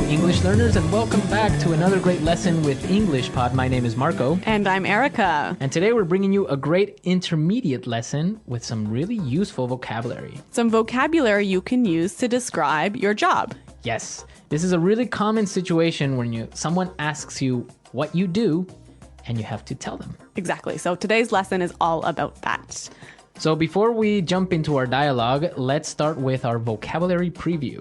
English learners, and welcome back to another great lesson with English Pod. My name is Marco. And I'm Erica. And today we're bringing you a great intermediate lesson with some really useful vocabulary. Some vocabulary you can use to describe your job. Yes, this is a really common situation when someone asks you what you do, and you have to tell them. Exactly. So today's lesson is all about that. So before we jump into our dialogue, let's start with our vocabulary preview.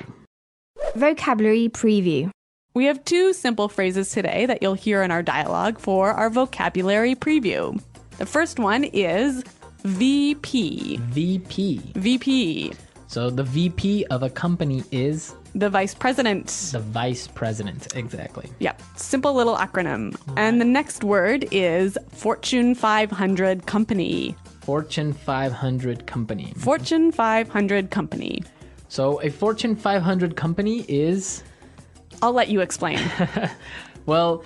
Vocabulary preview. We have two simple phrases today that you'll hear in our dialogue for our vocabulary preview. The first one is VP. VP. VP. So the VP of a company is? The vice president. The vice president, exactly. Yep, simple little acronym. And the next word is Fortune 500 company. Fortune 500 company. Fortune 500 company. So a Fortune 500 company is? I'll let you explain. Well,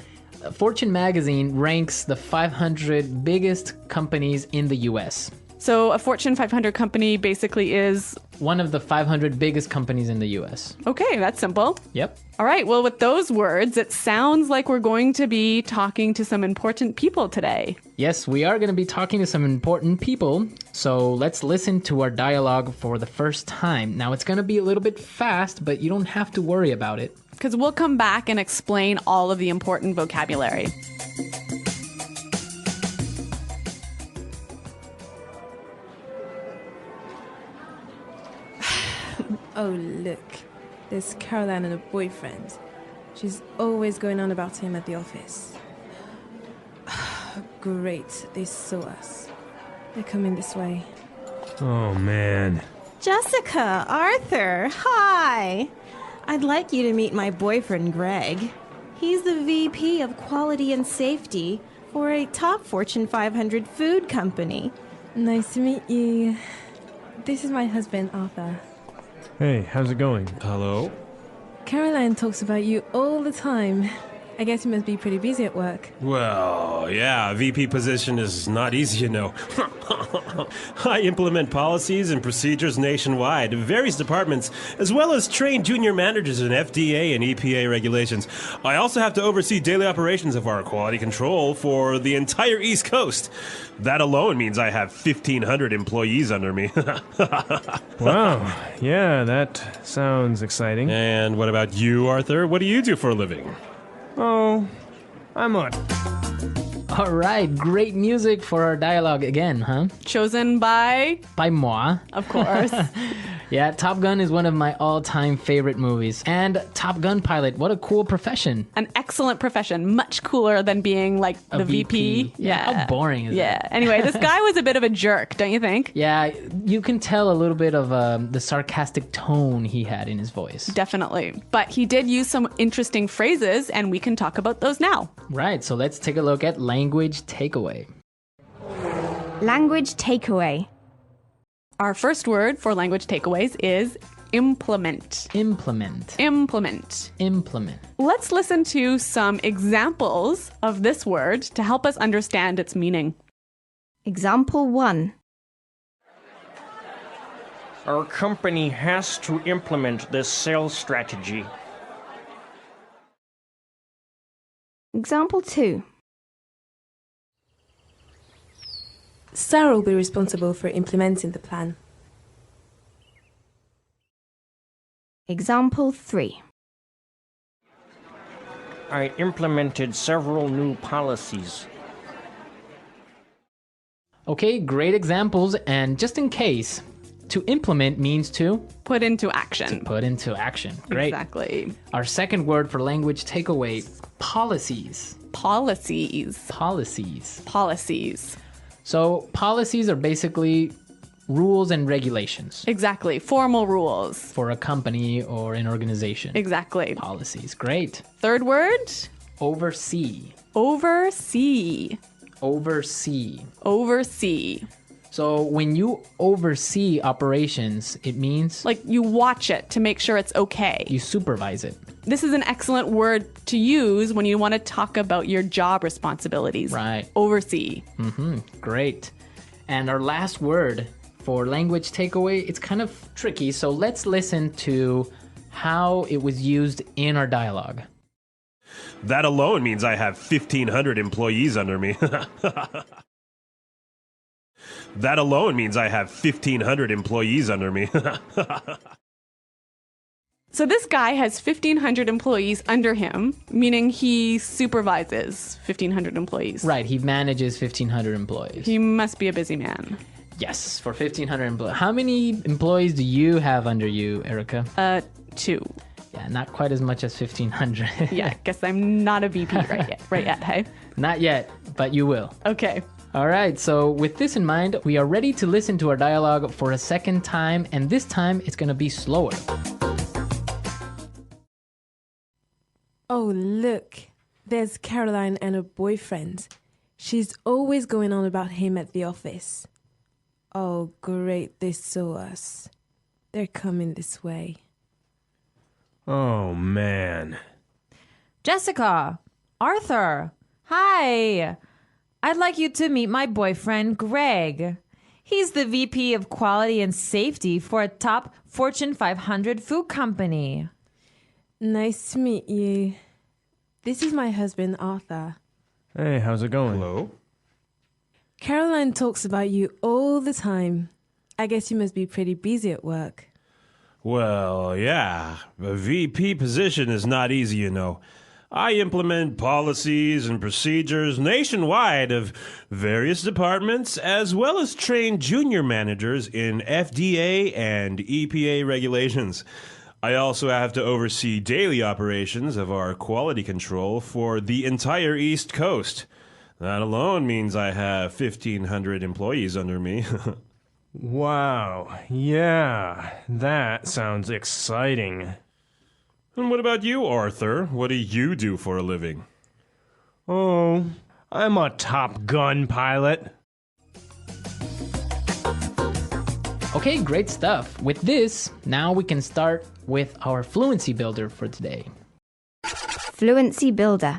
Fortune magazine ranks the 500 biggest companies in the US. So a Fortune 500 company basically is? One of the 500 biggest companies in the US. Okay, that's simple. Yep. All right, well, with those words, it sounds like we're going to be talking to some important people today. Yes, we are going to be talking to some important people. So let's listen to our dialogue for the first time. Now, it's going to be a little bit fast, but you don't have to worry about it. Because we'll come back and explain all of the important vocabulary. Oh, look. There's Caroline and her boyfriend. She's always going on about him at the office. Great, they saw us. They're coming this way. Oh, man. Jessica, Arthur, hi. I'd like you to meet my boyfriend, Greg. He's the VP of Quality and Safety for a top Fortune 500 food company. Nice to meet you. This is my husband, Arthur. Hey, how's it going? Hello? Caroline talks about you all the time. I guess you must be pretty busy at work. Well, yeah, VP position is not easy, you know. I implement policies and procedures nationwide, various departments, as well as train junior managers in FDA and EPA regulations. I also have to oversee daily operations of our quality control for the entire East Coast. That alone means I have 1,500 employees under me. Wow, yeah, that sounds exciting. And what about you, Arthur? What do you do for a living? Oh, I'm on. All right, great music for our dialogue again, huh? Chosen by moi. Of course. Yeah, Top Gun is one of my all-time favorite movies. And Top Gun pilot, what a cool profession. An excellent profession, much cooler than being like the VP. Yeah, how boring is Yeah. that? Anyway, this guy was a bit of a jerk, don't you think? Yeah, you can tell a little bit of the sarcastic tone he had in his voice. Definitely. But he did use some interesting phrases, and we can talk about those now. Right, so let's take a look at language takeaway. Language takeaway. Our first word for language takeaways is implement. Implement. Implement. Implement. Let's listen to some examples of this word to help us understand its meaning. Example 1. Our company has to implement this sales strategy. Example 2. Sarah will be responsible for implementing the plan. Example 3. I implemented several new policies. Okay, great examples. And just in case, to implement means to Put into action. put into action. Great. Exactly. Our second word for language takeaway, policies. Policies. Policies. Policies. So policies are basically rules and regulations Exactly. Formal rules. for a company or an organization. Exactly. Policies. Great. Third word, Oversee. oversee. Oversee. Oversee. So when you oversee operations, it means Like you watch it to make sure it's okay. you supervise it. This is an excellent word to use when you want to talk about your job responsibilities. Right. Oversee. Great. And our last word for language takeaway, it's kind of tricky. So let's listen to how it was used in our dialogue. That alone means I have 1,500 employees under me. That alone means I have 1,500 employees under me. So this guy has 1,500 employees under him, meaning he supervises 1,500 employees. Right, he manages 1,500 employees. He must be a busy man. Yes, for 1,500 employees. How many employees do you have under you, Erica? 2. Yeah, not quite as much as 1,500. Yeah, guess I'm not a VP right yet, hey? Not yet, but you will. Okay. All right, so with this in mind, we are ready to listen to our dialogue for a second time, and this time it's going to be slower. Oh, look, there's Caroline and her boyfriend. She's always going on about him at the office. Oh, great, they saw us. They're coming this way. Oh, man. Jessica! Arthur! Hi! I'd like you to meet my boyfriend, Greg. He's the VP of Quality and Safety for a top Fortune 500 food company. Nice to meet you. This is my husband, Arthur. Hey, how's it going? Hello? Caroline talks about you all the time. I guess you must be pretty busy at work. Well, yeah. A VP position is not easy, you know. I implement policies and procedures nationwide of various departments, as well as train junior managers in FDA and EPA regulations. I also have to oversee daily operations of our quality control for the entire East Coast. That alone means I have 1,500 employees under me. Wow, yeah, that sounds exciting. And what about you, Arthur? What do you do for a living? Oh, I'm a Top Gun pilot. Okay, great stuff. With this, now we can start with our fluency builder for today. Fluency builder.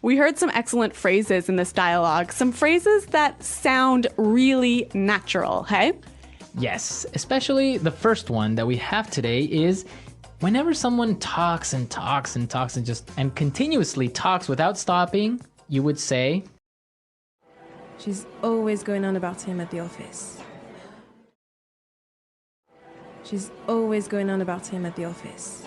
We heard some excellent phrases in this dialogue, some phrases that sound really natural, hey? Yes, especially the first one that we have today is whenever someone talks and talks and talks and continuously talks without stopping, you would say, She's always going on about him at the office. She's always going on about him at the office.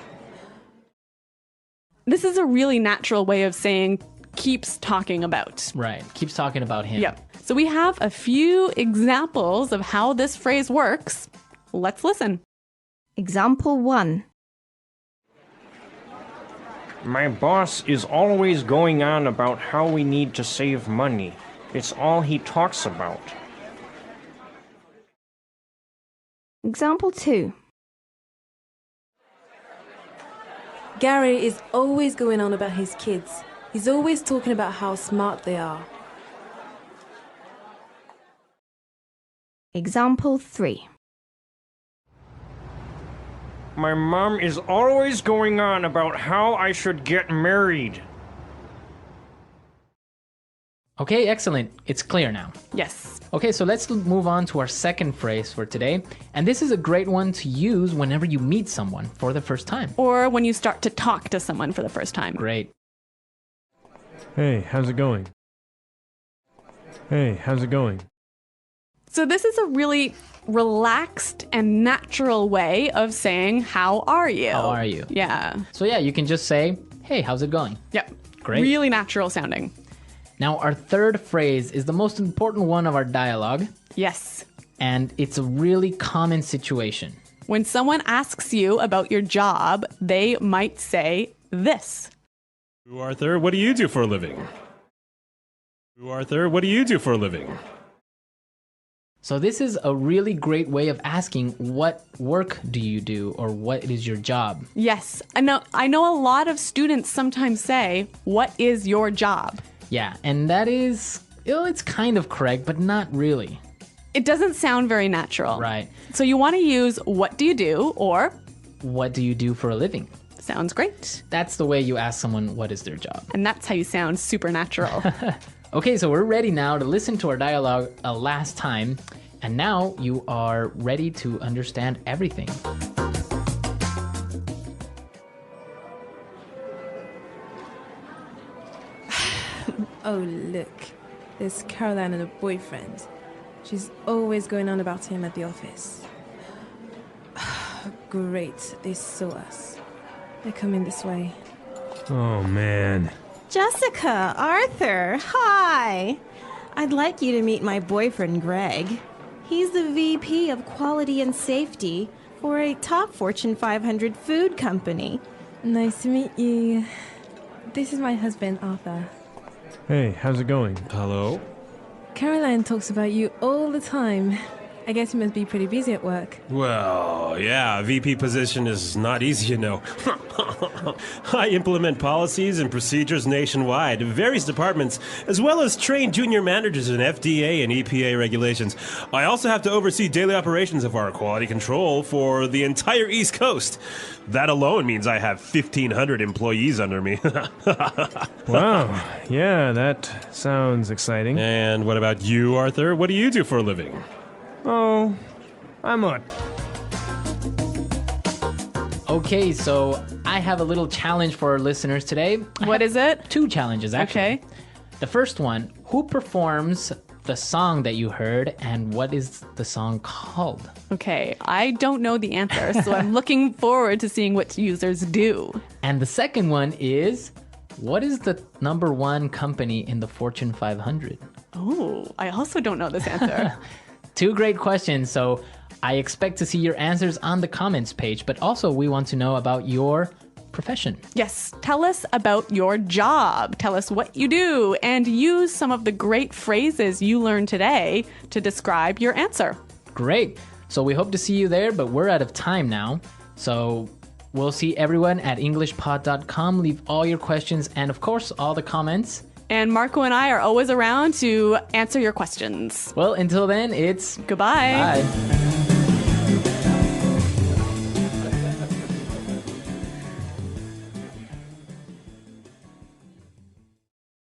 This is a really natural way of saying keeps talking about. right, keeps talking about him. Yep. So we have a few examples of how this phrase works. Let's listen. Example 1. My boss is always going on about how we need to save money. It's all he talks about. Example 2. Gary is always going on about his kids. He's always talking about how smart they are. Example 3. My mom is always going on about how I should get married. Okay, excellent. It's clear now. Yes. Okay, so let's move on to our second phrase for today. And this is a great one to use whenever you meet someone for the first time. Or when you start to talk to someone for the first time. Great. Hey, how's it going? Hey, how's it going? So this is a really relaxed and natural way of saying, how are you? How are you? Yeah. So yeah, you can just say, hey, how's it going? Yep. Great. Really natural sounding. Now, our third phrase is the most important one of our dialogue, Yes. and it's a really common situation. When someone asks you about your job, they might say this. Arthur, what do you do for a living? Arthur, what do you do for a living? So this is a really great way of asking what work do you do or what is your job? Yes. I know a lot of students sometimes say, what is your job? Yeah, and that is, it's kind of correct, but not really. It doesn't sound very natural. Right. So you want to use what do you do or What do you do for a living? sounds great. That's the way you ask someone what is their job. And that's how you sound supernatural. Okay, so we're ready now to listen to our dialogue a last time. And now you are ready to understand everything. Oh, look, there's Caroline and her boyfriend. She's always going on about him at the office. Great, they saw us. They're coming this way. Oh, man. Jessica, Arthur, hi. I'd like you to meet my boyfriend, Greg. He's the VP of Quality and Safety for a top Fortune 500 food company. Nice to meet you. This is my husband, Arthur. Hey, how's it going? Hello? Caroline talks about you all the time. I guess you must be pretty busy at work. Well, yeah, VP position is not easy, you know. I implement policies and procedures nationwide, various departments, as well as train junior managers in FDA and EPA regulations. I also have to oversee daily operations of our quality control for the entire East Coast. That alone means I have 1,500 employees under me. Wow. Yeah, that sounds exciting. And what about you, Arthur? What do you do for a living? Oh, I'm a... Okay, so I have a little challenge for our listeners today. What is it? 2 challenges, actually. Okay. The first one, who performs the song that you heard, and what is the song called? Okay, I don't know the answer, so I'm looking forward to seeing what users do. And the second one is, what is the number 1 company in the Fortune 500? Oh, I also don't know this answer. 2 great questions, so I expect to see your answers on the comments page, but also we want to know about your profession. Yes, tell us about your job. Tell us what you do, and use some of the great phrases you learned today to describe your answer. Great. So we hope to see you there, but we're out of time now. So we'll see everyone at EnglishPod.com. Leave all your questions and, of course, all the comments. And Marco and I are always around to answer your questions. Well, until then, it's Goodbye. bye.